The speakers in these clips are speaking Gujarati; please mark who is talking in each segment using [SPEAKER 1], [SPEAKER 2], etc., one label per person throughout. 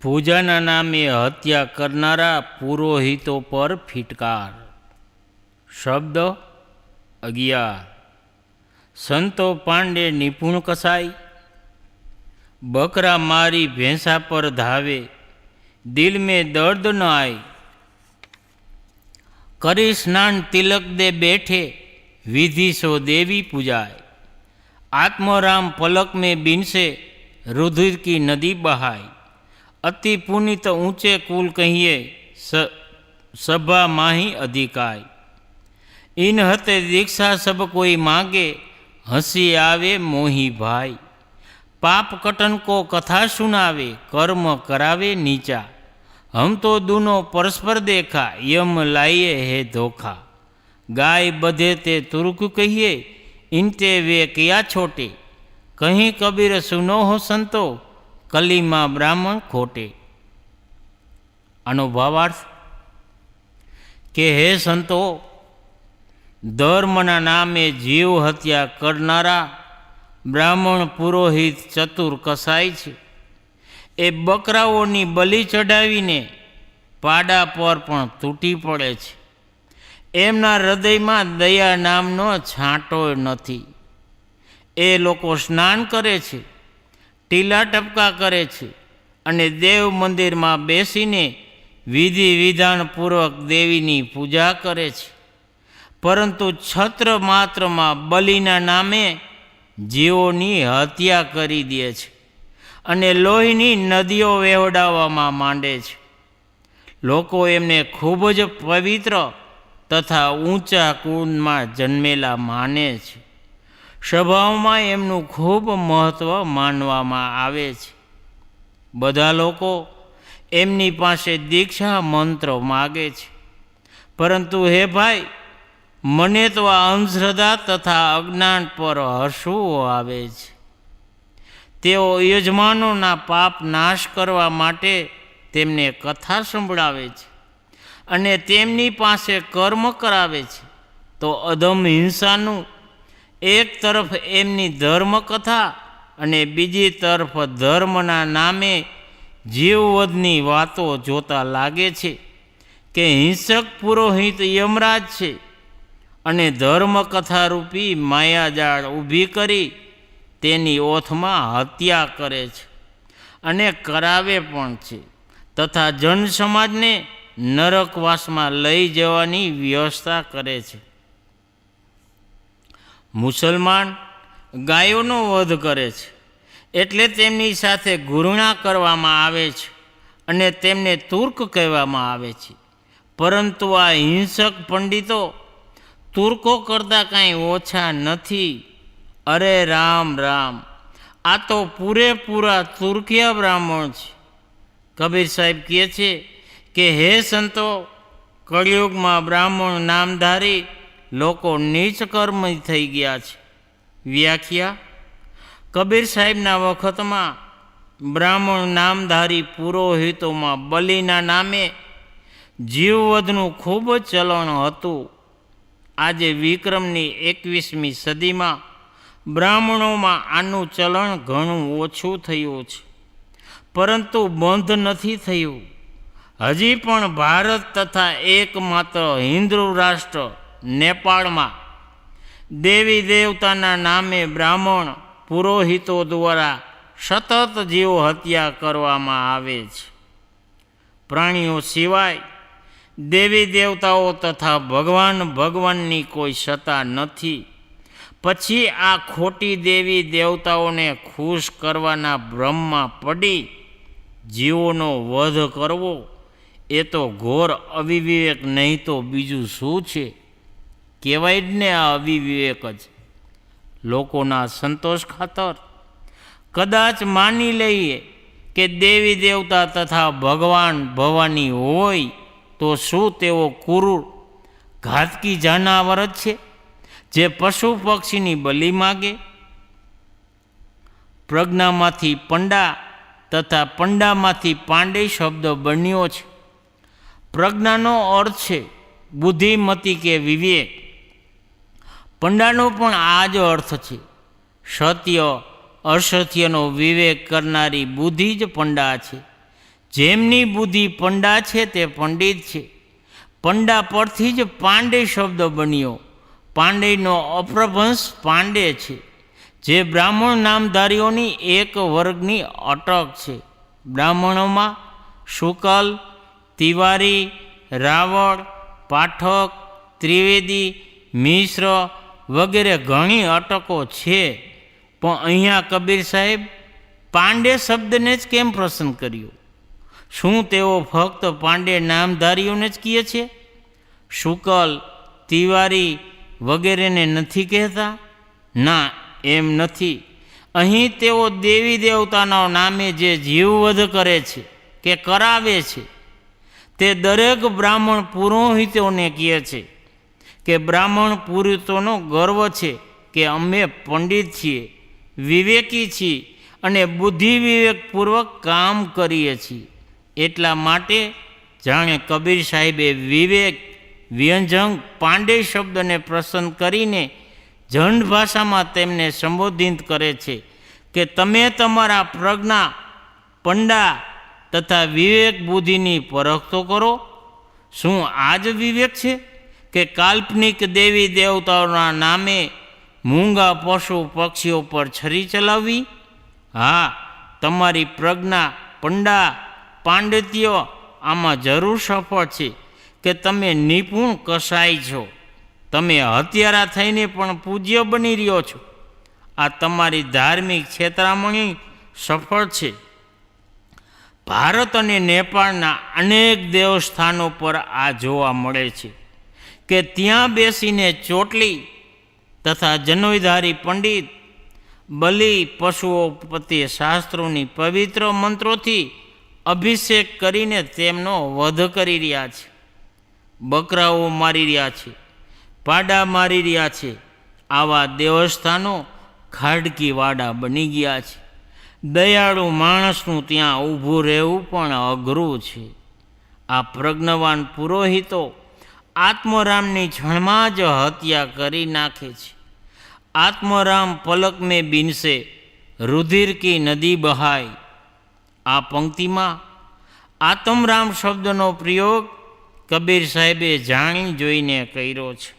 [SPEAKER 1] પૂજાના નામે હત્યા કરનારા પુરોહિતો પર ફિટકાર. શબ્દ 11. સંતો પાંડે નિપુણ કસાઈ. બકરા મારી ભેંસા પર ધાવે, દિલ में दर्द न आए. કરી સ્નાન તિલક દે બેઠે, વિધિ સો દેવી પૂજાય. आत्मराम पलक में बिनसे, रुधिर की नदी बहाय. अति पुनित ऊंचे कुल कहिए, सभा माही अधिकाय. इन हते दीक्षा सब कोई मांगे, हंसी आवे मोही भाई. पाप कटन को कथा सुनावे, कर्म करावे नीचा. हम तो दोनों परस्पर देखा, यम लाइए है धोखा. गाय बधे ते तुर्क कहिए, इनते वे किया छोटे. कहीं कबीर सुनो हो संतो, कलीमा ब्राह्मण खोटे. आनो भावार्थ के हे संतो, धर्मना नामे जीव हत्या करनारा ब्राह्मण पुरोहित चतुर कसाई छे. ए बकराओनी बलि चढ़ावीने पाड़ा पर पण तूटी पड़े छे. एमना हृदयमां दया नामनो छांटो नथी. ए लोको स्नान करे छे, टीला टपका करे छे अने देव मंदिर में बेसीने विधि विधान पूर्वक देवीनी पूजा करे छे. परंतु छत्र मात्र में बलिना नामे जीवोनी हत्या करी दे छे अने लोहीनी नदीओ वहेवडाववामां मांडे छे. लोको एमने खूब ज पवित्र तथा ऊंचा कुल में जन्मेला माने छे. स्वभाव में एमनु खूब महत्व मानवामां आवे छे. बधा लोको एमनी पासे दीक्षा मंत्र मागे छे. परंतु हे भाई, मने तो आ अंधश्रद्धा तथा अज्ञान पर हसवू आवे छे. तेओ यजमानोना पाप नाश करवा माटे तेमने कथा संभळावे छे अने तेमनी पासे कर्म करावे छे. तो अधम हिंसानु एक तरफ एमनी धर्म कथा अने बीजी तरफ धर्मना नामे जीववधनी वातो जोता लागे छे के हिंसक पुरोहित यमराज छे अने धर्म कथा रूपी मायाजाळ ऊभी करी तेनी ओथमां हत्या करे छे अने करावे पण छे तथा जन समाजने नरकवासमां लई जवानी व्यवस्था करे छे. मुसलमान गायोनो वध करे छे एटले तेमनी साथे घृणा करवामां आवे छे अने तेमने तुर्क कहेवामां आवे छे. परंतु आ हिंसक पंडितो तुर्को करता कांई ओछा नथी. अरे राम राम, आ तो पूरेपूरा तुर्किया ब्राह्मण छे. कबीर साहेब कहे छे के हे संतो, कलयुग में ब्राह्मण नामधारी लोको नीच कर्मी थई गया छे. व्याख्या: कबीर साहेबना वखत में ब्राह्मण नामधारी पुरोहितों में बलिना नामे जीववधनु खूब चलन हतुं. आजे विक्रमनी 21મી सदी में ब्राह्मणों में आनु चलन घणुं ओछुं थयुं छे, परंतु बंध नथी थयुं. हजी पण भारत तथा एकमात्र हिंदू राष्ट्र नेपाल में देवी देवताना नामे ब्राह्मण पुरोहितों द्वारा सतत जीव हत्या करवामां आवे छे. प्राणीओ सिवाय देवी देवताओं तथा भगवान भगवाननी कोई सत्ता नथी. पछी आ खोटी देवी देवताओने खुश करवाना भ्रममां पड़ी जीवोनो वध करवो ए तो घोर अविवेक नहीं तो बीजू शुं छे. कहेवाय ज ने आ अविवेक ज. लोकोना संतोष खातर कदाच मानी लईए के देवी देवता तथा भगवान भवानी होय तो शुं तेओ क्रूर घातकी जानावर ज छे जे पशु पक्षीनी बलि मागे. प्रज्ञामांथी पंडा तथा पंडामांथी पांडे शब्द बन्यो छे. प्रज्ञानो अर्थ छे बुद्धिमती के विवेक. पंडानो पण आ ज अर्थ छे. सत्य असत्यनो विवेक करनारी बुद्धि ज पंडा छे. જેમની બુદ્ધિ પંડા છે તે પંડિત છે. પંડા પરથી જ પાંડે શબ્દ બન્યો. પાંડેયનો અપ્રભંશ પાંડે છે, જે બ્રાહ્મણ નામધારીઓની એક વર્ગની અટક છે. બ્રાહ્મણોમાં શુકલ, તિવારી, રાવળ, પાઠક, ત્રિવેદી, મિશ્ર વગેરે ઘણી અટકો છે. પણ અહીંયા કબીર સાહેબ પાંડે શબ્દને જ કેમ પસંદ કર્યો? શું તેઓ ફક્ત પાંડે નામધારીઓને જ કહે છે? શુકલ, તિવારી વગેરેને નથી કહેતા? ના, એમ નથી. અહીં તેઓ દેવી દેવતાના નામે જે જીવવધ કરે છે કે કરાવે છે તે દરેક બ્રાહ્મણ પુરોહિતોને કહે છે કે બ્રાહ્મણ પુરોહિતોનો ગર્વ છે કે અમે પંડિત છીએ, વિવેકી છીએ અને બુદ્ધિ વિવેકપૂર્વક કામ કરીએ છીએ. એટલા માટે જાણે કબીર સાહેબે વિવેક વ્યંજક પાંડે શબ્દને પસંદ કરીને જંડ ભાષામાં તેમને સંબોધિત કરે છે કે તમે તમારા પ્રજ્ઞા, પંડા તથા વિવેક બુદ્ધિની પરખ તો કરો. શું આ જ વિવેક છે કે કાલ્પનિક દેવી દેવતાઓના નામે મૂંગા પશુ પક્ષીઓ પર છરી ચલાવવી? હા, તમારી પ્રજ્ઞા, પંડા, પાંડિત્ય આમાં જરૂર સફળ છે કે તમે નિપુણ કસાય છો. તમે હત્યારા થઈને પણ પૂજ્ય બની રહ્યો છો. આ તમારી ધાર્મિક છેતરામણી સફળ છે. ભારત અને નેપાળના અનેક દેવસ્થાનો પર આ જોવા મળે છે કે ત્યાં બેસીને ચોટલી તથા જનોઈધારી પંડિત બલિ પશુઓ પ્રત્યે શાસ્ત્રોની પવિત્ર મંત્રોથી અભિષેક કરીને તેમનો વધ કરી રહ્યા છે. બકરાઓ મારી રહ્યા છે, પાડા મારી રહ્યા છે. આવા દેવસ્થાનો ખાડકીવાડા બની ગયા છે. દયાળુ માણસનું ત્યાં ઊભું રહેવું પણ અઘરું છે. આ પ્રજ્ઞવાન પુરોહિતો આત્મરામની ક્ષણમાં જ હત્યા કરી નાખે છે. આત્મરામ પલક મેં બિનસે, રુધિર કી નદી બહાય. આ પંક્તિમાં આત્મરામ શબ્દનો પ્રયોગ કબીર સાહેબે જાણી જોઈને કર્યો છે.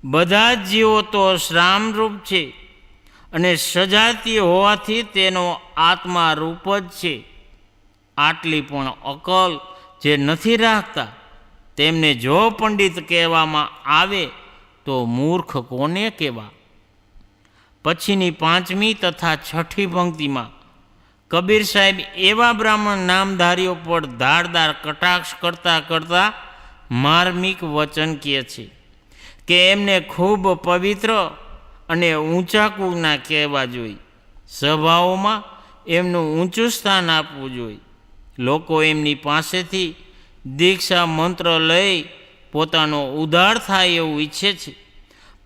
[SPEAKER 1] બધા જ જીવો તો શ્રામરૂપ છે અને સજાતીય હોવાથી તેનો આત્મા રૂપ જ છે. આટલી પણ અકલ જે નથી રાખતા તેમને જો પંડિત કહેવામાં આવે તો મૂર્ખ કોને કહેવા? પછીની 5મી તથા 6ઠી પંક્તિમાં કબીર સાહેબ એવા બ્રાહ્મણ નામધારીઓ પર ધારદાર કટાક્ષ કરતા માર્મિક વચન કહે છે કે એમને ખૂબ પવિત્ર અને ઊંચા કુળના કહેવા જોઈએ. સભાઓમાં એમનું ઊંચું સ્થાન આપવું જોઈએ. લોકો એમની પાસેથી દીક્ષા મંત્ર લઈ પોતાનો ઉદ્ધાર થાય એવું ઈચ્છે છે.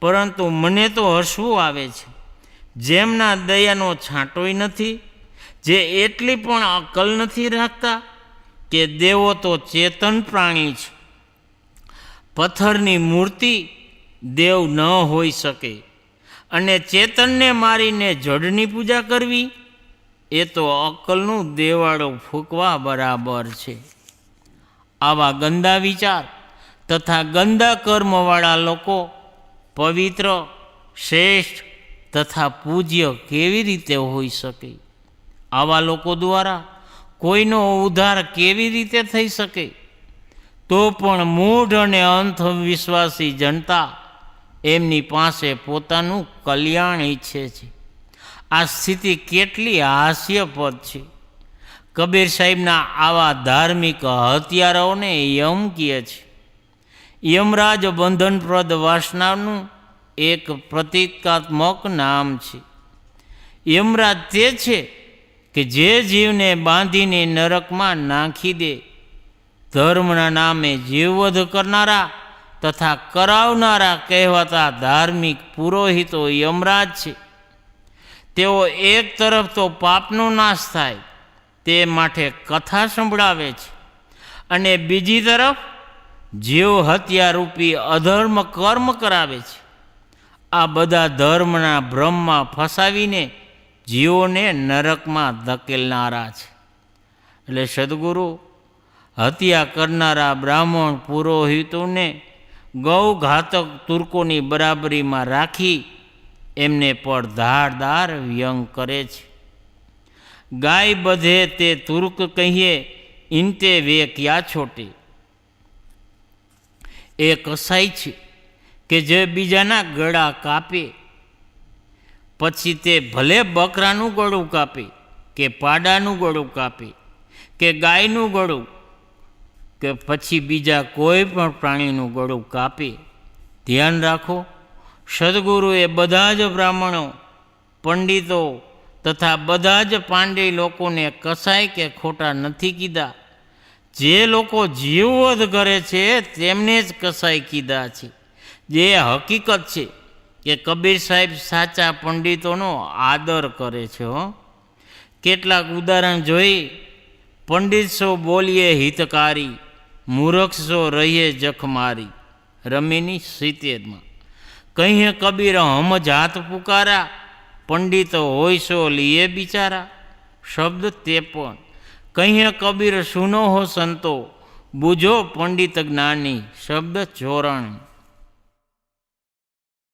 [SPEAKER 1] પરંતુ મને તો હસવું આવે છે, જેમના દયાનો છાંટોય નથી, જે એટલી પણ અકલ નથી રાખતા કે દેવો તો ચેતન પ્રાણી છે. પથ્થરની મૂર્તિ દેવ ન હોઈ શકે અને ચેતનને મારીને જડની પૂજા કરવી એ તો અક્કલનું દેવાળો ફૂંકવા બરાબર છે. આવા ગંદા વિચાર તથા ગંદા કર્મવાળા લોકો પવિત્ર, શ્રેષ્ઠ તથા પૂજ્ય કેવી રીતે હોઈ શકે? આવા લોકો દ્વારા કોઈનો ઉદ્ધાર કેવી રીતે થઈ શકે? તો પણ મૂઢ અને અંધવિશ્વાસી જનતા એમની પાસે પોતાનું કલ્યાણ ઈચ્છે છે. આ સ્થિતિ કેટલી હાસ્યપદ છે. કબીર સાહેબના આવા ધાર્મિક હત્યારાઓને યમ કહે છે. યમરાજ બંધનપ્રદ વાસનાનું એક પ્રતીકાત્મક નામ છે. યમરાજ તે છે કે જે જીવને બાંધીને નરકમાં નાખી દે. ધર્મના નામે જીવવધ કરનારા તથા કરાવનારા કહેવાતા ધાર્મિક પુરોહિતો યમરાજ છે. તેઓ એક તરફ તો પાપનો નાશ થાય તે માટે કથા સંભળાવે છે અને બીજી તરફ જીવ હત્યારૂપી અધર્મ કર્મ કરાવે છે. આ બધા ધર્મના ભ્રમમાં ફસાવીને જીવોને નરકમાં ધકેલનારા છે. એટલે સદગુરુ હત્યા કરનારા બ્રાહ્મણ પુરોહિતોને ગૌ ઘાતક તુર્કોની બરાબરીમાં રાખી એમને પર ધારદાર વ્યંગ કરે છે. ગાય બધે તે તુર્ક કહીએ ઇનતે વે ક્યાં છોટે. એ કસાઈ છે કે જે બીજાના ગળા કાપે, પછી તે ભલે બકરાનું ગળું કાપે કે પાડાનું ગળું કાપે કે ગાયનું ગળું કે પછી બીજા કોઈ પણ પ્રાણીનું ગળું કાપે. ધ્યાન રાખો, સદગુરુએ બધા જ બ્રાહ્મણો, પંડિતો તથા બધા જ પાંડે લોકોને કસાય કે ખોટા નથી કીધા. જે લોકો જીવવધ કરે છે તેમને જ કસાઈ કીધા છે. જે હકીકત છે કે કબીર સાહેબ સાચા પંડિતોનો આદર કરે છે. કેટલાક ઉદાહરણ જોઈ. પંડિત સો બોલીએ હિતકારી, મૂર્ખ સો રહીએ જખ મારી. રમીની 70માં. કહીએ કબીર હમ જાત પુકારા, પંડિત હોય સો લીએ બિચારા. શબ્દ 53. કહીએ કબીર સુનો હો સંતો, બુજો પંડિત જ્ઞાની. શબ્દ 94.